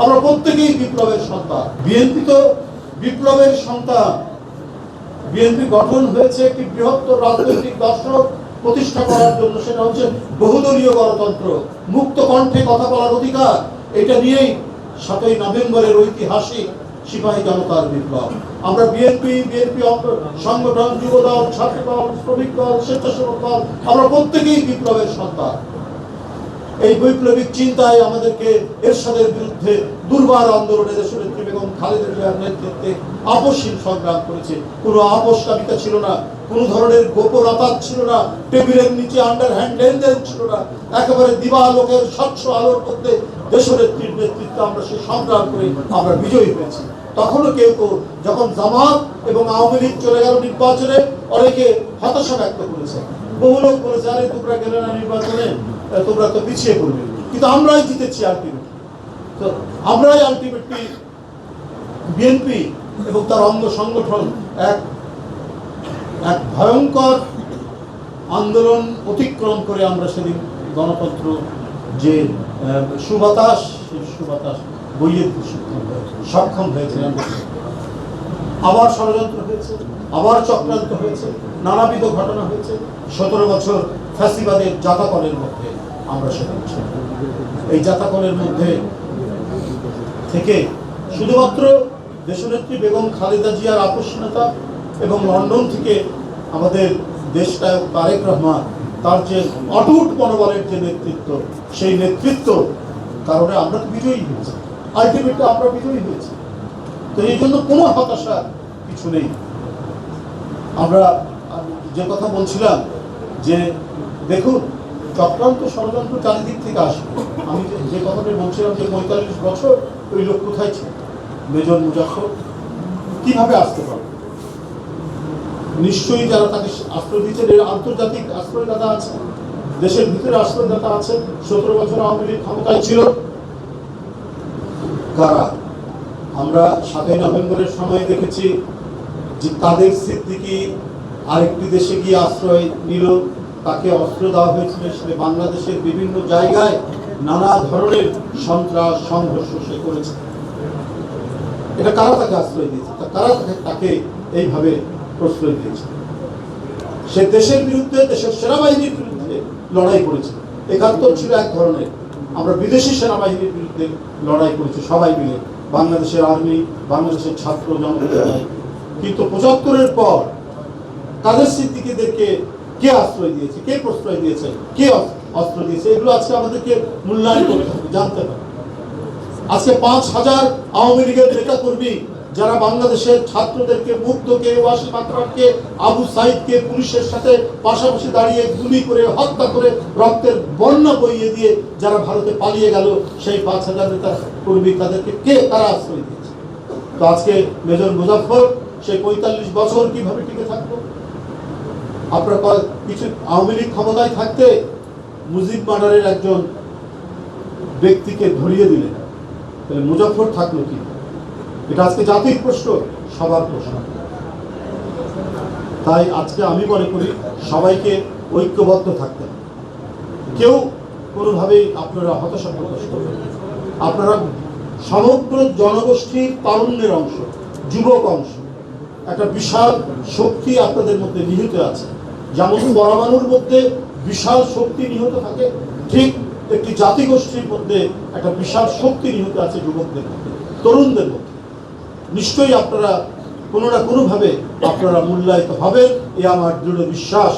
আমরা প্রত্যেকেই বিপ্লবের সন্তান। বিএনপি তো বিপ্লবের সন্তান। বিএনপি গঠন হয়েছে একটি বৃহত্তর রাজনৈতিক দর্শন প্রতিষ্ঠা করার জন্য। সেটা হচ্ছে বহুদলীয় গণতন্ত্র, মুক্ত কণ্ঠে কথা বলার অধিকার। এটা নিয়েই 7ই নভেম্বরের ঐতিহাসিক সিপাহী জনতার বিপ্লব। আমরা বিএনপি সংগঠন, যুবদল, ছাত্রদল, শ্রমিক দল, স্বেচ্ছাসেবক দল, আমরা প্রত্যেকেই বিপ্লবের সন্তান। এই বৈপ্লবিক চিন্তায় আমাদেরকে এরশাদের বিরুদ্ধে দুর্বার আন্দোলনে দেশনেত্রী বেগম খালেদা জিয়ার নেতৃত্বে আপোষহীন সংগ্রাম করেছে। কোনো আপোষকামিতা ছিল না, কোনো ধরনের গোপনতা ছিল না, টেবিলের নিচে আন্ডারহ্যান্ড লেনদেন ছিল না। একেবারে দিবালোকের স্বচ্ছ আলোর মধ্যে দেশনেত্রীর নেতৃত্বে আমরা সেই সংগ্রাম করে আমরা বিজয়ী হয়েছি। তখনও কেউ যখন জামাত এবং আওয়ামী লীগ চলে গেল নির্বাচনে, অনেকে হতাশা ব্যক্ত করেছে। বহু লোক বলেছে, আরে তোমরা গেলে না নির্বাচনে, তোমরা তো পিছিয়ে পড়বে। কিন্তু আমরাই জিতেছি আলটিমেটলি। তো আমরাই আলটিমেটলি বিএনপি এবং তার অঙ্গ সংগঠন এক ভয়ঙ্কর আন্দোলন অতিক্রম করে আমরা সেদিন গণতন্ত্র যে সুবাতাস, সেই সুবাতাস বইয়ে সক্ষম হয়েছিলাম। আবার ষড়যন্ত্র হয়েছে, আবার চক্রান্ত হয়েছে, নানাবিধ ঘটনা হয়েছে। 17 বছর ফ্যাসিবাদের জাতাকলের মধ্যে আমরা সেটা এই জাতাকলের মধ্যে থেকে শুধুমাত্র দেশনেত্রী বেগম খালেদা জিয়ার আপোষহীনতা এবং লন্ডন থেকে আমাদের দেশনায়ক তারেক রহমান তার যে অটুট মনোবলের যে নেতৃত্ব, সেই নেতৃত্ব কারণে আমরা তো বিজয়ী হয়েছি। আলটিমেটলি আমরা বিজয়ী হয়েছি। তো এই জন্য কোনো হতাশার কিছু নেই। আমরা যে কথা বলছিলাম যে দেখুন, চক্রান্ত ষড়যন্ত্র চারিদিক থেকে আসবে। আমি যে কথাটা বলছিলাম যে 45 বছর ওই লোক কোথায় ছিল, মেজর মুজাফফর কিভাবে আসতে পারবে? নিশ্চয়ই যারা তাকে আশ্রয় দিচ্ছেন, এর আন্তর্জাতিক আশ্রয়দাতা আছে, দেশের ভিতরে আশ্রয়দাতা আছে। 17 বছর আওয়ামী লীগ ক্ষমতায় ছিল। কারা? আমরা 7ই নভেম্বরের সময় দেখেছি যে তাদের সিদ্দিকী আরেকটি দেশে গিয়ে আশ্রয় নিল, তাকে অস্ত্র দেওয়া হয়েছিল। সে বাংলাদেশের বিভিন্ন জায়গায় নানা ধরনের সন্ত্রাস সংঘর্ষ সে করেছে। এটা কারা তাকে আশ্রয় দিয়েছে? কারা তাকে এইভাবে প্রশ্রয় দিয়েছে? সে দেশের বিরুদ্ধে, দেশের সেনাবাহিনীর বিরুদ্ধে লড়াই করেছে। 71 ছিল এক ধরনের, আমরা বিদেশি সেনাবাহিনীর বিরুদ্ধে লড়াই করেছি সবাই মিলে, বাংলাদেশের আর্মি, বাংলাদেশের ছাত্র জনতা। কিন্তু 75-এর পর কাদের সিদ্দিকীদেরকে কে আশ্রয় দিয়েছে, কে প্রশ্রয় দিয়েছে, কে অস্ত্র দিয়েছে, এগুলো আজকে আমাদেরকে মূল্যায়ন করতে হবে, জানতে হবে। আজকে 5000 আওয়ামী লীগের নেতা কর্মী যারা বাংলাদেশের ছাত্রদেরকে, মুগ্ধকে, ওয়াসিম আকরামকে, আবু সাইদকে পুলিশের সাথে পাশাপাশি দাঁড়িয়ে গুলি করে হত্যা করে রক্তের বন্যা বইয়ে দিয়ে যারা ভারতে পালিয়ে গেল, সেই 5000 নেতা কর্মী তাদেরকে কে তারা আশ্রয় দিয়েছে? তো আজকে মেজর মুজাফফর সেই 45 বছর কিভাবে টিকে থাকলো? আপনারা কিছু আওয়ামী লীগ ক্ষমতায় থাকতে মুজিব মার্ডারের একজন ব্যক্তিকে ধরিয়ে দিলেন, তাহলে মুজাফফর থাকলো কি? এটা আজকে জাতির প্রশ্ন, সবার প্রশ্ন। তাই আজকে আমি মনে করি সবাইকে ঐক্যবদ্ধ থাকতে হবে। কেউ কোনোভাবেই আপনারা হতাশা প্রকাশ করবেন। আপনারা সমগ্র জনগোষ্ঠীর তারুণ্যের অংশ, যুবক অংশ, একটা বিশাল শক্তি আপনাদের মধ্যে নিহিত আছে। যেমন পরমাণুর মধ্যে বিশাল শক্তি নিহিত থাকে, ঠিক একটি জাতিগোষ্ঠীর মধ্যে একটা বিশাল শক্তি নিহিত আছে যুবকদের মধ্যে, তরুণদের মধ্যে। নিশ্চয়ই আপনারা কোনো না কোনোভাবে আপনারা মূল্যায়িত হবেন, এ আমার দৃঢ় বিশ্বাস।